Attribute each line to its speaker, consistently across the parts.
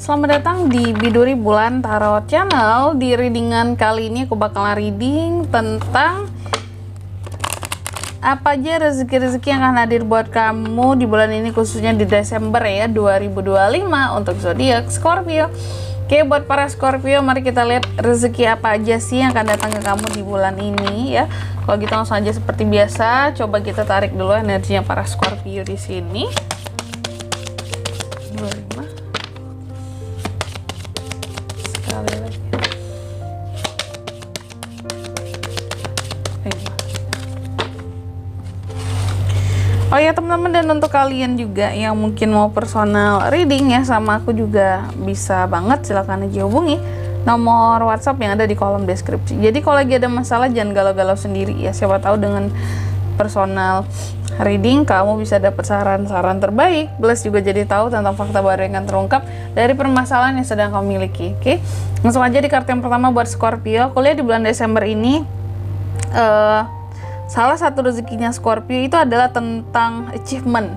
Speaker 1: Selamat datang di Biduri Bulan Tarot Channel. Di readingan kali ini aku bakal reading tentang apa aja rezeki-rezeki yang akan hadir buat kamu di bulan ini, khususnya di Desember ya 2025 untuk zodiak Scorpio. Oke, buat para Scorpio, mari kita lihat rezeki apa aja sih yang akan datang ke kamu di bulan ini ya. Kalau gitu langsung aja seperti biasa, coba kita tarik dulu energinya para Scorpio di sini. 25. Sekali lagi. 5. Oh ya teman-teman, dan untuk kalian juga yang mungkin mau personal reading ya sama aku juga bisa banget, silahkan aja hubungi nomor WhatsApp yang ada di kolom deskripsi. Jadi kalau lagi ada masalah jangan galau-galau sendiri ya, siapa tahu dengan personal reading kamu bisa dapat saran-saran terbaik, plus juga jadi tahu tentang fakta baru yang akan terungkap dari permasalahan yang sedang kamu miliki. Oke, langsung aja di kartu yang pertama buat Scorpio. Aku lihat di bulan Desember ini salah satu rezekinya Scorpio itu adalah tentang achievement.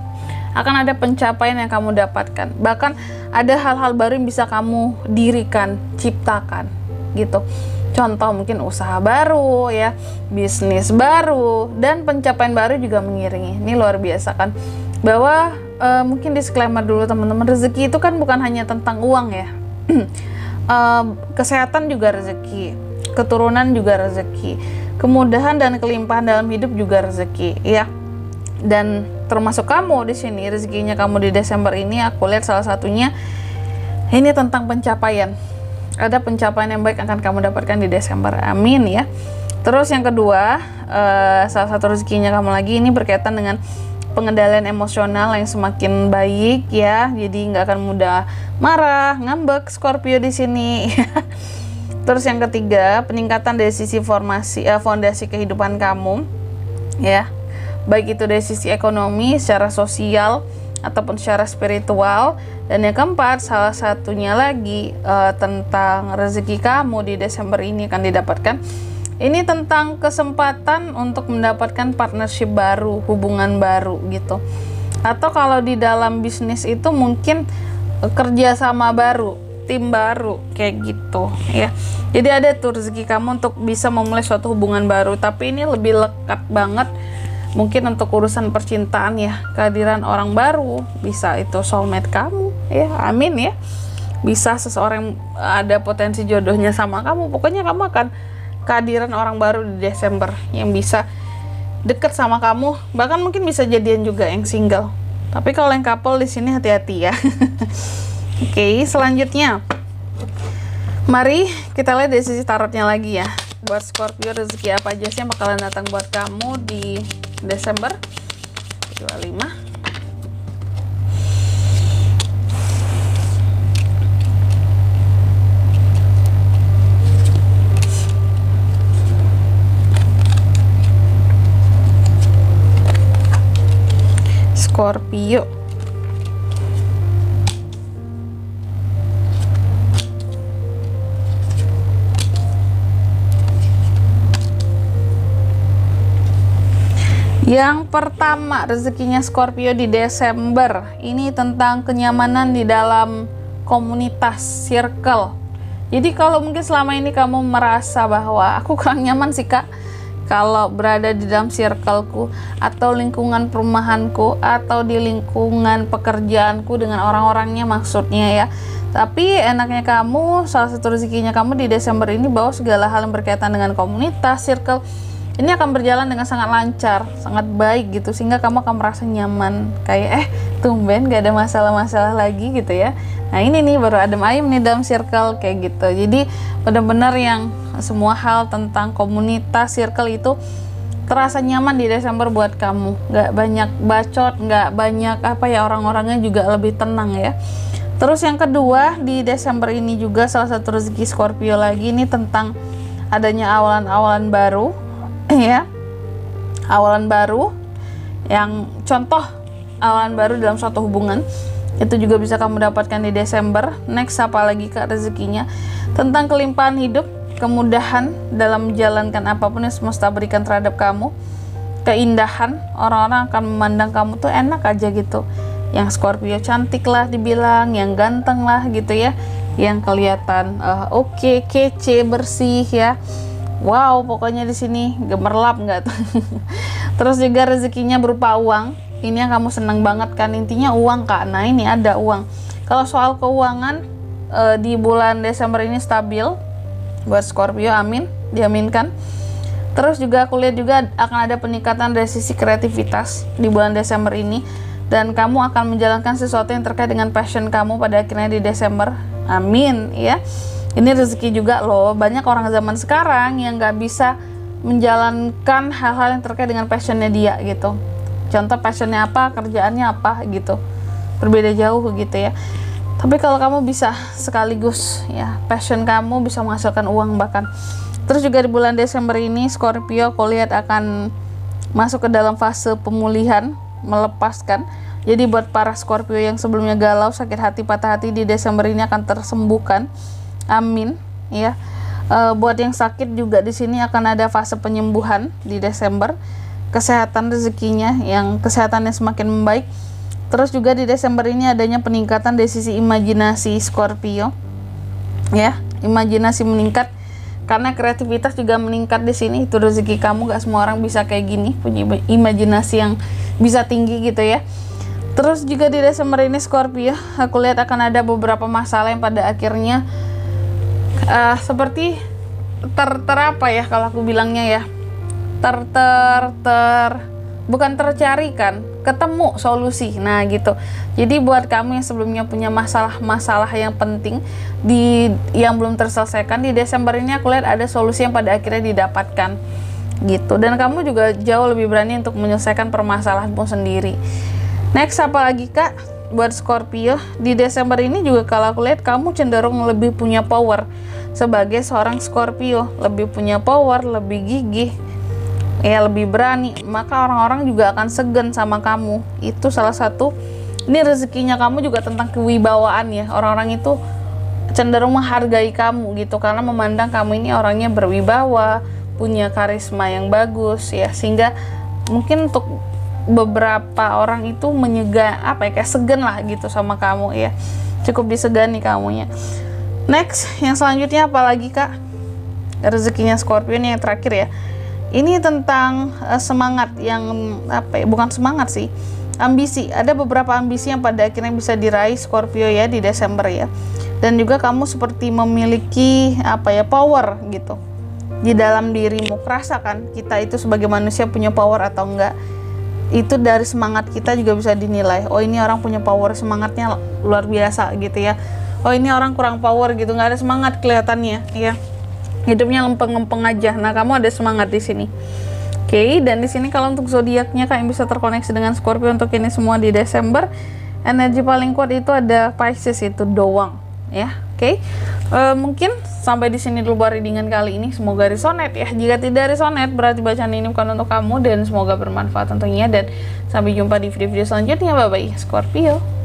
Speaker 1: Akan ada pencapaian yang kamu dapatkan, bahkan ada hal-hal baru yang bisa kamu dirikan, ciptakan gitu. Contoh mungkin usaha baru ya, bisnis baru, dan pencapaian baru juga mengiringi. Ini luar biasa kan, bahwa mungkin disclaimer dulu teman-teman, rezeki itu kan bukan hanya tentang uang ya. Kesehatan juga rezeki, keturunan juga rezeki, kemudahan dan kelimpahan dalam hidup juga rezeki ya. Dan termasuk kamu di sini, rezekinya kamu di Desember ini aku lihat salah satunya ini tentang pencapaian. Ada pencapaian yang baik akan kamu dapatkan di Desember, amin ya. Terus yang kedua, salah satu rezekinya kamu lagi ini berkaitan dengan pengendalian emosional yang semakin baik ya. Jadi nggak akan mudah marah, ngambek Scorpio di sini. Terus yang ketiga, peningkatan dari sisi fondasi kehidupan kamu ya, baik itu dari sisi ekonomi, secara sosial ataupun secara spiritual. Dan yang keempat, salah satunya lagi tentang rezeki kamu di Desember ini akan didapatkan. Ini tentang kesempatan untuk mendapatkan partnership baru, hubungan baru gitu. Atau kalau di dalam bisnis itu mungkin kerjasama baru, tim baru kayak gitu ya. Jadi ada tuh rezeki kamu untuk bisa memulai suatu hubungan baru, tapi ini lebih lekat banget mungkin untuk urusan percintaan ya, kehadiran orang baru, bisa itu soulmate kamu ya, amin ya. Bisa seseorang yang ada potensi jodohnya sama kamu, pokoknya kamu akan kehadiran orang baru di Desember yang bisa deket sama kamu, bahkan mungkin bisa jadian juga yang single. Tapi kalau yang couple di sini hati-hati ya. Oke, selanjutnya mari kita lihat dari sisi tarotnya lagi ya. Buat Scorpio, rezeki apa aja sih yang bakalan datang buat kamu di Desember 25. Scorpio. Yang pertama, rezekinya Scorpio di Desember ini tentang kenyamanan di dalam komunitas, circle. Jadi kalau mungkin selama ini kamu merasa bahwa aku kurang nyaman sih kak kalau berada di dalam circleku atau lingkungan perumahanku atau di lingkungan pekerjaanku dengan orang-orangnya maksudnya ya. Tapi enaknya kamu, salah satu rezekinya kamu di Desember ini bahwa segala hal yang berkaitan dengan komunitas, circle ini akan berjalan dengan sangat lancar, sangat baik gitu, sehingga kamu akan merasa nyaman, kayak tumben gak ada masalah-masalah lagi gitu ya. Nah ini nih baru adem ayem nih dalam circle kayak gitu. Jadi benar-benar yang semua hal tentang komunitas, circle itu terasa nyaman di Desember buat kamu. Gak banyak bacot, gak banyak orang-orangnya juga lebih tenang ya. Terus yang kedua, di Desember ini juga salah satu rezeki Scorpio lagi ini tentang adanya awalan-awalan baru ya, awalan baru yang contoh awalan baru dalam suatu hubungan itu juga bisa kamu dapatkan di Desember. Next, apa lagi kak rezekinya? Tentang kelimpahan hidup, kemudahan dalam menjalankan apapun yang semesta berikan terhadap kamu, keindahan, orang-orang akan memandang kamu tuh enak aja gitu, yang Scorpio cantik lah dibilang, yang ganteng lah gitu ya, yang kelihatan oke, kece, bersih ya. Wow, pokoknya di sini gemerlap nggak tuh? Terus juga rezekinya berupa uang. Ini yang kamu senang banget kan, intinya uang Kak. Nah ini ada uang. Kalau soal keuangan di bulan Desember ini stabil buat Scorpio, amin, diaminkan. Terus juga aku lihat juga akan ada peningkatan dari sisi kreativitas di bulan Desember ini, dan kamu akan menjalankan sesuatu yang terkait dengan passion kamu pada akhirnya di Desember, amin ya. Ini rezeki juga loh, banyak orang zaman sekarang yang nggak bisa menjalankan hal-hal yang terkait dengan passionnya dia gitu. Contoh passionnya apa, kerjaannya apa gitu, berbeda jauh gitu ya. Tapi kalau kamu bisa sekaligus ya, passion kamu bisa menghasilkan uang bahkan. Terus juga di bulan Desember ini Scorpio aku lihat akan masuk ke dalam fase pemulihan, melepaskan. Jadi buat para Scorpio yang sebelumnya galau, sakit hati, patah hati, di Desember ini akan tersembuhkan, amin ya. Buat yang sakit juga di sini akan ada fase penyembuhan di Desember. Kesehatan rezekinya yang kesehatannya semakin membaik. Terus juga di Desember ini adanya peningkatan dari sisi imajinasi Scorpio ya, imajinasi meningkat karena kreativitas juga meningkat di sini. Itu rezeki kamu, gak semua orang bisa kayak gini, punya imajinasi yang bisa tinggi gitu ya. Terus juga di Desember ini Scorpio aku lihat akan ada beberapa masalah yang pada akhirnya seperti apa ya kalau aku bilangnya ya, bukan tercarikan, ketemu solusi. Nah gitu. Jadi buat kamu yang sebelumnya punya masalah-masalah yang penting yang belum terselesaikan, di Desember ini aku lihat ada solusi yang pada akhirnya didapatkan gitu. Dan kamu juga jauh lebih berani untuk menyelesaikan permasalahanmu sendiri. Next apa lagi Kak? Buat Scorpio di Desember ini juga kalau aku lihat kamu cenderung lebih punya power sebagai seorang Scorpio, lebih punya power, lebih gigih ya, lebih berani, maka orang-orang juga akan segan sama kamu. Itu salah satu, ini rezekinya kamu juga tentang kewibawaan ya. Orang-orang itu cenderung menghargai kamu gitu, karena memandang kamu ini orangnya berwibawa, punya karisma yang bagus ya, sehingga mungkin untuk beberapa orang itu kayak segan lah gitu sama kamu ya, cukup disegani kamunya. Next, yang selanjutnya apa lagi Kak? Rezekinya Scorpio ini yang terakhir ya. Ini tentang semangat yang bukan semangat sih, ambisi. Ada beberapa ambisi yang pada akhirnya bisa diraih Scorpio ya di Desember ya. Dan juga kamu seperti memiliki power gitu di dalam dirimu. Kerasakan kita itu sebagai manusia punya power atau enggak, itu dari semangat kita juga bisa dinilai. Oh ini orang punya power, semangatnya luar biasa gitu ya. Oh ini orang kurang power gitu, nggak ada semangat kelihatannya ya, hidupnya lempeng-lempeng aja. Nah kamu ada semangat di sini. Oke, dan di sini kalau untuk zodiaknya Kak yang bisa terkoneksi dengan Scorpio untuk ini semua di Desember, energi paling kuat itu ada Pisces, itu doang ya. Oke, mungkin sampai di sini dulu readingan kali ini. Semoga resonate ya. Jika tidak resonate berarti bacaan ini bukan untuk kamu, dan semoga bermanfaat tentunya. Dan sampai jumpa di video-video selanjutnya. Bye bye Scorpio.